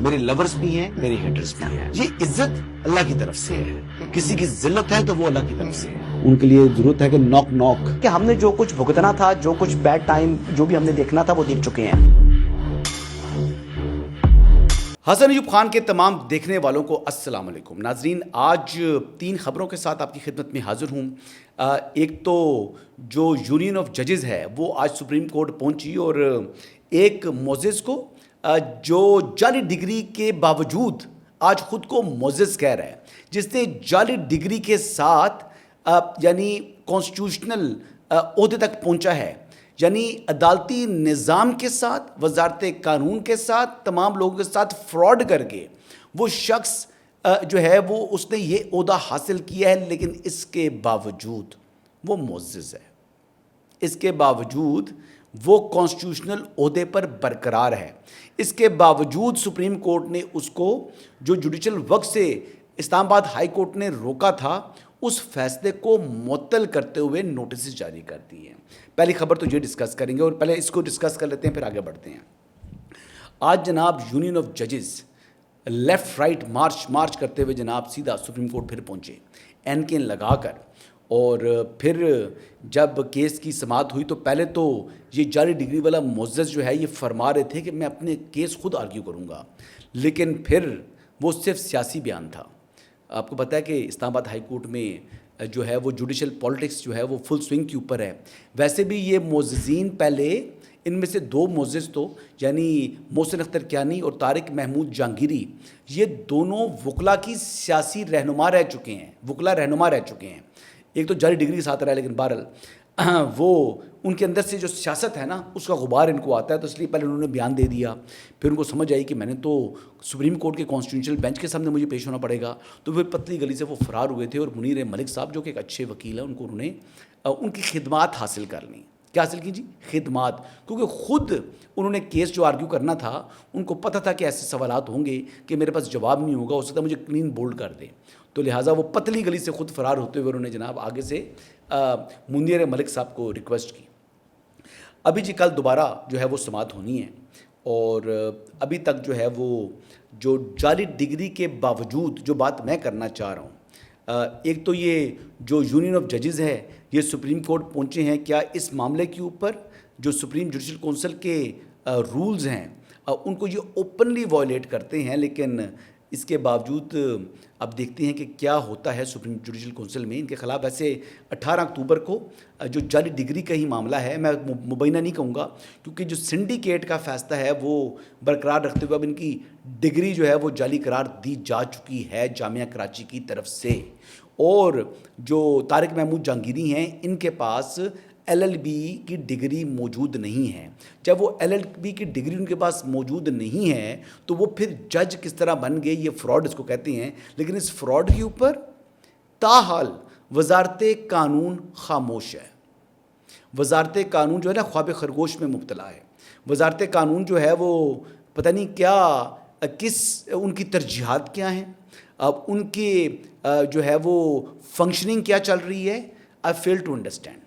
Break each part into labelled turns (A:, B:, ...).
A: میرے لورز بھی ہیں, میرے ہیٹرز بھی ہیں. یہ عزت اللہ کی طرف سے ہے. کسی کی ذلت ہے تو وہ اللہ کی طرف سے ہے. ان کے لیے ضرورت ہے کہ نوک نوک
B: کہ ہم نے جو کچھ بھگتنا تھا, جو کچھ بیڈ ٹائم جو بھی ہم نے دیکھنا تھا وہ دیکھ چکے ہیں.
C: حسن ایوب خان کے تمام دیکھنے والوں کو السلام علیکم. ناظرین, آج 3 خبروں کے ساتھ آپ کی خدمت میں حاضر ہوں. ایک تو جو یونین آف ججز ہے وہ آج سپریم کورٹ پہنچی اور ایک معزز کو جو جعلی ڈگری کے باوجود آج خود کو معزز کہہ رہا ہے, جس نے جعلی ڈگری کے ساتھ یعنی کانسٹیٹیوشنل عہدے تک پہنچا ہے, یعنی عدالتی نظام کے ساتھ, وزارت قانون کے ساتھ, تمام لوگوں کے ساتھ فراڈ کر کے وہ شخص جو ہے وہ اس نے یہ عہدہ حاصل کیا ہے, لیکن اس کے باوجود وہ معزز ہے. اس کے باوجود وہ کانسٹیٹیوشنل عہدے پر برقرار ہے. اس کے باوجود سپریم کورٹ نے اس کو جو جوڈیشل ورک سے اسلام آباد ہائی کورٹ نے روکا تھا, اس فیصلے کو معطل کرتے ہوئے نوٹسز جاری کر دی ہیں. پہلی خبر تو یہ ڈسکس کریں گے, اور پہلے اس کو ڈسکس کر لیتے ہیں پھر آگے بڑھتے ہیں. آج جناب یونین آف ججز لیفٹ رائٹ مارچ کرتے ہوئے جناب سیدھا سپریم کورٹ پھر پہنچے این کے لگا کر, اور پھر جب کیس کی سماعت ہوئی تو پہلے تو یہ جعلی ڈگری والا معزز جو ہے یہ فرما رہے تھے کہ میں اپنے کیس خود آرگیو کروں گا, لیکن پھر وہ صرف سیاسی بیان تھا. آپ کو پتہ ہے کہ اسلام آباد ہائی کورٹ میں جو ہے وہ جوڈیشل پالیٹکس جو ہے وہ فل سوئنگ کے اوپر ہے. ویسے بھی یہ معززین پہلے ان میں سے 2 معزز تو یعنی محسن اختر کیانی اور طارق محمود جہانگیری, یہ دونوں وکلا کی سیاسی رہنما رہ چکے ہیں. ایک تو جعلی ڈگری کے ساتھ رہا ہے, لیکن بہرحال وہ ان کے اندر سے جو سیاست ہے نا اس کا غبار ان کو آتا ہے, تو اس لیے پہلے انہوں نے بیان دے دیا. پھر ان کو سمجھ آئی کہ میں نے تو سپریم کورٹ کے کانسٹیٹیوشنل بینچ کے سامنے مجھے پیش ہونا پڑے گا, تو پھر پتلی گلی سے وہ فرار ہوئے تھے. اور منیر ملک صاحب جو کہ ایک اچھے وکیل ہیں, ان کو انہوں نے ان کی خدمات حاصل کر لیں. کیا حاصل کی جی؟ خدمات. کیونکہ خود انہوں نے کیس جو آرگیو کرنا تھا, ان کو پتہ تھا کہ ایسے سوالات ہوں گے کہ میرے پاس جواب نہیں ہوگا, ہو سکتا ہے مجھے کلین بولڈ کر دیں. تو لہٰذا وہ پتلی گلی سے خود فرار ہوتے ہوئے انہوں نے جناب آگے سے منیر ملک صاحب کو ریکویسٹ کی. ابھی جی کل دوبارہ جو ہے وہ سماعت ہونی ہے, اور ابھی تک جو ہے وہ جو جعلی ڈگری کے باوجود جو بات میں کرنا چاہ رہا ہوں, ایک تو یہ جو یونین آف ججز ہے یہ سپریم کورٹ پہنچے ہیں. کیا اس معاملے کے اوپر جو سپریم جوڈیشل کونسل کے رولز ہیں ان کو یہ اوپنلی وائلیٹ کرتے ہیں, لیکن اس کے باوجود اب دیکھتے ہیں کہ کیا ہوتا ہے سپریم جوڈیشل کونسل میں. ان کے خلاف ایسے 18 اکتوبر کو جو جعلی ڈگری کا ہی معاملہ ہے, میں مبینہ نہیں کہوں گا کیونکہ جو سنڈیکیٹ کا فیصلہ ہے وہ برقرار رکھتے ہوئے اب ان کی ڈگری جو ہے وہ جعلی قرار دی جا چکی ہے جامعہ کراچی کی طرف سے. اور جو طارق محمود جہانگیری ہیں ان کے پاس LLB کی ڈگری موجود نہیں ہے. جب وہ LLB کی ڈگری ان کے پاس موجود نہیں ہے تو وہ پھر جج کس طرح بن گئے, یہ فراڈ اس کو کہتے ہیں. لیکن اس فراڈ کے اوپر تاحال وزارت قانون خاموش ہے. وزارت قانون جو ہے نا خواب خرگوش میں مبتلا ہے. وزارت قانون جو ہے وہ پتہ نہیں کیا ان کی ترجیحات کیا ہیں, اب ان کے جو ہے وہ فنکشننگ کیا چل رہی ہے. آئی فیل ٹو انڈرسٹینڈ.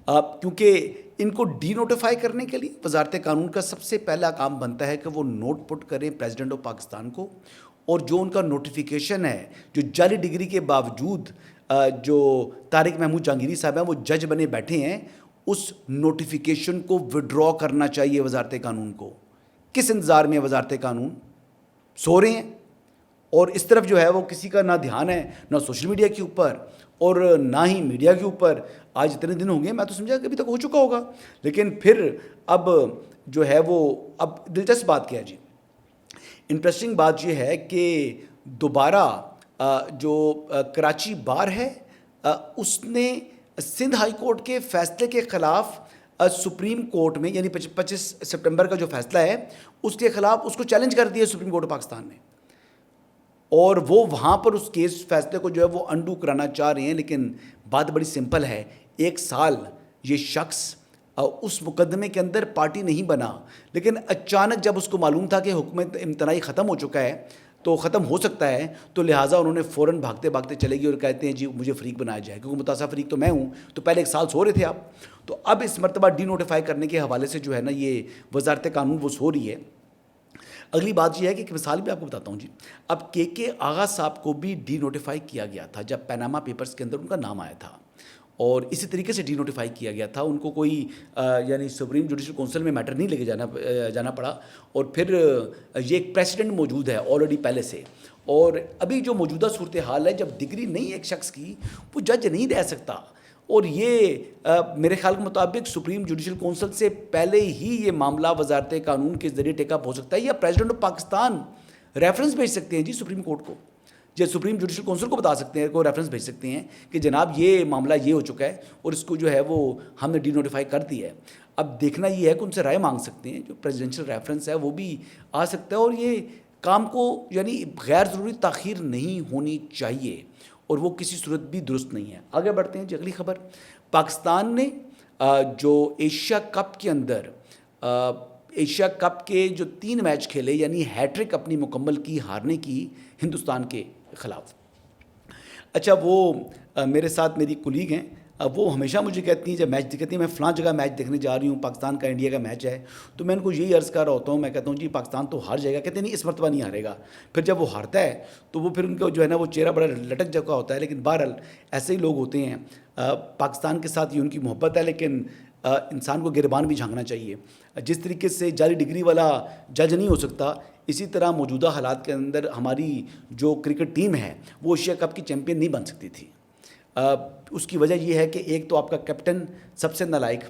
C: کیونکہ ان کو ڈی نوٹیفائی کرنے کے لیے وزارت قانون کا سب سے پہلا کام بنتا ہے کہ وہ نوٹ پٹ کریں پریزیڈنٹ آف پاکستان کو, اور جو ان کا نوٹیفیکیشن ہے جو جعلی ڈگری کے باوجود جو طارق محمود جہانگیری صاحب ہیں وہ جج بنے بیٹھے ہیں, اس نوٹیفیکیشن کو وڈرا کرنا چاہیے وزارت قانون کو. کس انتظار میں ہے وزارت قانون؟ سو رہے ہیں. اور اس طرف جو ہے وہ کسی کا نہ دھیان ہے, نہ سوشل میڈیا کے اوپر اور نہ ہی میڈیا کے اوپر. آج اتنے دن ہو گئے, میں تو سمجھا کہ ابھی تک ہو چکا ہوگا, لیکن پھر اب جو ہے وہ اب دلچسپ بات کیا ہے جی, انٹرسٹنگ بات یہ ہے کہ دوبارہ جو کراچی بار ہے اس نے سندھ ہائی کورٹ کے فیصلے کے خلاف سپریم کورٹ میں یعنی 25 سپٹمبر کا جو فیصلہ ہے اس کے خلاف اس کو چیلنج کر دیا سپریم کورٹ پاکستان نے, اور وہ وہاں پر اس کیس فیصلے کو جو ہے وہ انڈو کرانا چاہ رہے ہیں. لیکن بات بڑی سمپل ہے, 1 سال یہ شخص اس مقدمے کے اندر پارٹی نہیں بنا, لیکن اچانک جب اس کو معلوم تھا کہ حکومت امتناعی ختم ہو چکا ہے تو ختم ہو سکتا ہے, تو لہٰذا انہوں نے فوراً بھاگتے بھاگتے چلے گئے اور کہتے ہیں جی مجھے فریق بنایا جائے, کیونکہ متاثر فریق تو میں ہوں. تو پہلے 1 سال سو رہے تھے آپ, تو اب اس مرتبہ ڈی نوٹیفائی کرنے کے حوالے سے جو ہے نا یہ وزارت قانون وہ سو رہی ہے. اگلی بات یہ ہے کہ ایک مثال بھی آپ کو بتاتا ہوں جی. اب کے آغا صاحب کو بھی ڈی نوٹیفائی کیا گیا تھا جب پیناما پیپرز کے اندر ان کا نام آیا تھا, اور اسی طریقے سے ڈی نوٹیفائی کیا گیا تھا. ان کو کوئی یعنی سپریم جوڈیشل کونسل میں میٹر نہیں لے کے جانا پڑا, اور پھر یہ ایک پریسیڈنٹ موجود ہے آلریڈی پہلے سے. اور ابھی جو موجودہ صورتحال ہے, جب ڈگری نہیں ایک شخص کی, وہ جج نہیں رہ سکتا. اور یہ میرے خیال کے مطابق سپریم جوڈیشل کونسل سے پہلے ہی یہ معاملہ وزارت قانون کے ذریعے ٹیک اپ ہو سکتا ہے, یا پریزیڈنٹ آف پاکستان ریفرنس بھیج سکتے ہیں جی سپریم کورٹ کو, یا سپریم جوڈیشل کونسل کو بتا سکتے ہیں, کو ریفرنس بھیج سکتے ہیں کہ جناب یہ معاملہ یہ ہو چکا ہے اور اس کو جو ہے وہ ہم نے ڈی نوٹیفائی کر دیا ہے. اب دیکھنا یہ ہے کہ ان سے رائے مانگ سکتے ہیں, جو پریزیڈنشل ریفرنس ہے وہ بھی آ سکتا ہے, اور یہ کام کو یعنی غیر ضروری تاخیر نہیں ہونی چاہیے, اور وہ کسی صورت بھی درست نہیں ہے. آگے بڑھتے ہیں جی. اگلی خبر, پاکستان نے جو ایشیا کپ کے اندر ایشیا کپ کے جو 3 میچ کھیلے, یعنی ہیٹرک اپنی مکمل کی ہارنے کی ہندوستان کے خلاف. اچھا, وہ میرے ساتھ میری کولیگ ہیں, وہ ہمیشہ مجھے کہتی ہیں جب میچ کہتی ہیں میں فلاں جگہ میچ دیکھنے جا رہی ہوں, پاکستان کا انڈیا کا میچ ہے, تو میں ان کو یہی عرض کر رہا ہوتا ہوں, میں کہتا ہوں جی پاکستان تو ہار جائے گا. کہتے ہیں نہیں اس مرتبہ نہیں ہارے گا. پھر جب وہ ہارتا ہے تو وہ پھر ان کا جو ہے نا وہ چہرہ بڑا لٹک جگہ ہوتا ہے. لیکن بہرحال ایسے ہی لوگ ہوتے ہیں, پاکستان کے ساتھ یہ ان کی محبت ہے, لیکن انسان کو گریبان بھی جھانکنا چاہیے. جس طریقے سے جعلی ڈگری والا جج نہیں ہو سکتا, اسی طرح موجودہ حالات کے اندر ہماری جو کرکٹ ٹیم ہے وہ ایشیا کپ کی چیمپئن نہیں بن سکتی تھی. اس کی وجہ یہ ہے کہ ایک تو آپ کا کیپٹن سب سے نالائق,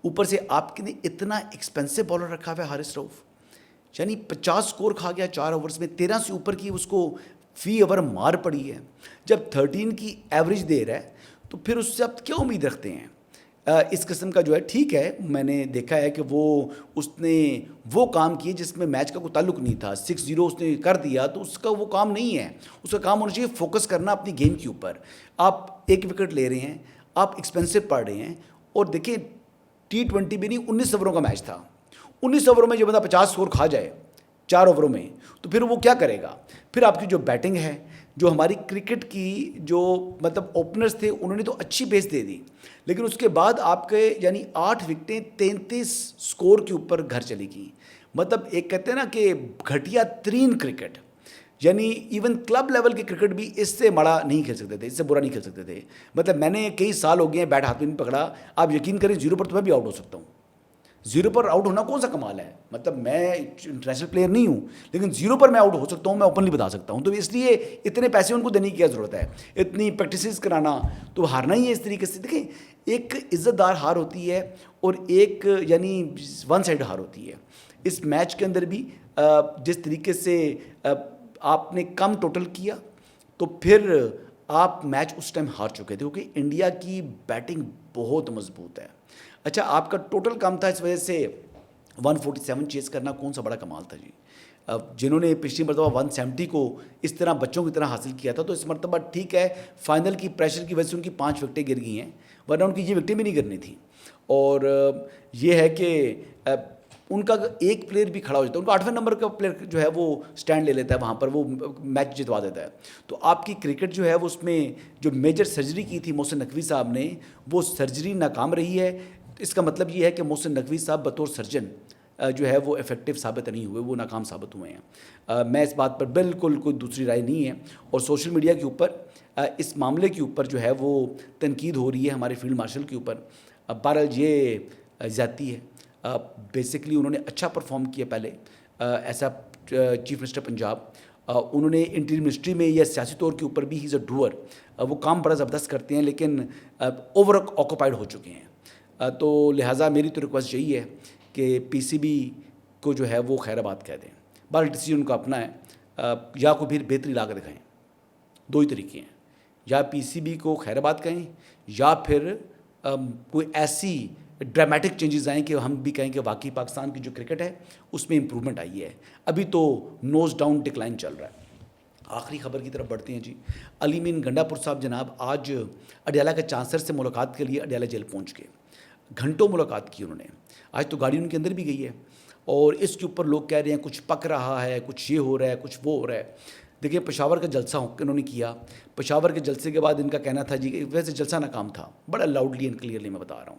C: اوپر سے آپ نے اتنا ایکسپینسو بالر رکھا ہوا ہے حارث رؤف, یعنی 50 سکور کھا گیا 4 اوورز میں, 13 سے اوپر کی اس کو فی اوور مار پڑی ہے. جب 13 کی ایوریج دے رہا ہے تو پھر اس سے آپ کیا امید رکھتے ہیں؟ اس قسم کا جو ہے ٹھیک ہے, میں نے دیکھا ہے کہ اس نے وہ کام کیے جس میں میچ کا کوئی تعلق نہیں تھا, 6-0 اس نے کر دیا, تو اس کا وہ کام نہیں ہے. اس کا کام ہونا چاہیے فوکس کرنا اپنی گیم کے اوپر. آپ 1 وکٹ لے رہے ہیں, آپ ایکسپینسو پڑ رہے ہیں, اور دیکھیں T20 بھی نہیں 19 اووروں کا میچ تھا. 19 اووروں میں جو بندہ 50 سکور کھا جائے 4 اووروں میں, تو پھر وہ کیا کرے گا؟ پھر آپ کی جو بیٹنگ ہے, جو ہماری کرکٹ کی جو مطلب اوپنرز تھے انہوں نے تو اچھی بیس دے دی, لیکن اس کے بعد آپ کے یعنی 8 وکٹیں 33 سکور کے اوپر گھر چلی گئیں. مطلب ایک کہتے ہیں نا کہ گھٹیا ترین کرکٹ, یعنی ایون کلب لیول کے کرکٹ بھی اس سے مڑا نہیں کھیل سکتے تھے, اس سے برا نہیں کھیل سکتے تھے. مطلب میں نے کئی سال ہو گئے ہیں بیٹ ہاتھ میں نہیں پکڑا, آپ یقین کریں 0 پر تو میں بھی آؤٹ ہو سکتا ہوں. 0 پر آؤٹ ہونا کون سا کمال ہے؟ مطلب میں انٹرنیشنل پلیئر نہیں ہوں, لیکن 0 پر میں آؤٹ ہو سکتا ہوں, میں اوپنلی بتا سکتا ہوں. تو اس لیے اتنے پیسے ان کو دینے کی کیا ضرورت ہے, اتنی پریکٹسز کرانا, تو ہارنا ہی ہے اس طریقے سے. دیکھیں ایک عزت دار ہار ہوتی ہے اور ایک یعنی ون سائڈ ہار ہوتی ہے. اس میچ کے اندر بھی جس طریقے سے آپ نے کم ٹوٹل کیا تو پھر آپ میچ اس ٹائم ہار چکے تھے, کیونکہ انڈیا کی بیٹنگ بہت مضبوط ہے. اچھا, آپ کا ٹوٹل کم تھا, اس وجہ سے 147 چیز کرنا کون سا بڑا کمال تھا جی. جنہوں نے پچھلی مرتبہ 170 کو اس طرح بچوں کی طرح حاصل کیا تھا, تو اس مرتبہ ٹھیک ہے فائنل کی پریشر کی وجہ سے ان کی 5 وکٹیں گر گئی ہیں, ورنہ ان کی یہ وکٹیں بھی نہیں گرنی تھیں. اور یہ ہے کہ ان کا ایک پلیئر بھی کھڑا ہو جاتا ہے, ان کا 8ویں نمبر کا پلیئر جو ہے وہ سٹینڈ لے لیتا ہے وہاں پر, وہ میچ جتوا دیتا ہے. تو آپ کی کرکٹ جو ہے وہ اس میں جو میجر سرجری کی تھی محسن نقوی صاحب نے, وہ سرجری ناکام رہی ہے. اس کا مطلب یہ ہے کہ محسن نقوی صاحب بطور سرجن جو ہے وہ افیکٹو ثابت نہیں ہوئے, وہ ناکام ثابت ہوئے ہیں. میں اس بات پر بالکل کوئی دوسری رائے نہیں ہے, اور سوشل میڈیا کے اوپر اس معاملے کے اوپر جو ہے وہ تنقید ہو رہی ہے ہمارے فیلڈ مارشل کے اوپر. بہرحال یہ زیادتی ہے. بیسکلی انہوں نے اچھا پرفارم کیا پہلے ایسا چیف منسٹر پنجاب, انہوں نے انٹیریئر منسٹری میں یا سیاسی طور کے اوپر بھی ہی از اے ڈوور, وہ کام بڑا زبردست کرتے ہیں, لیکن اوور آکوپائڈ ہو چکے ہیں. تو لہٰذا میری تو ریکویسٹ یہی ہے کہ پی سی بی کو جو ہے وہ خیر آباد کہہ دیں. بہرحال ڈیسیجن ان کا اپنا ہے, یا کوئی پھر بہتری لا کے دکھائیں. 2 ہی طریقے ہیں, یا پی سی بی کو خیر آباد کہیں, یا پھر کوئی ایسی ڈرامیٹک چینجز آئیں کہ ہم بھی کہیں کہ واقعی پاکستان کی جو کرکٹ ہے اس میں امپرومنٹ آئی ہے. ابھی تو نوز ڈاؤن ڈکلائن چل رہا ہے. آخری خبر کی طرف بڑھتے ہیں جی. علی مین گنڈا پور صاحب جناب آج اڈیالہ کے چانسلر سے ملاقات کے لیے اڈیالہ جیل پہنچ گئے. گھنٹوں ملاقات کی انہوں نے. آج تو گاڑی ان کے اندر بھی گئی ہے, اور اس کے اوپر لوگ کہہ رہے ہیں کچھ پک رہا ہے, کچھ یہ ہو رہا ہے, کچھ وہ ہو رہا ہے. دیکھیں پشاور کا جلسہ انہوں نے کیا, پشاور کے جلسے کے بعد ان کا کہنا تھا جی ویسے جلسہ ناکام تھا. بڑا لاؤڈلی اینڈ کلیئرلی میں بتا رہا ہوں,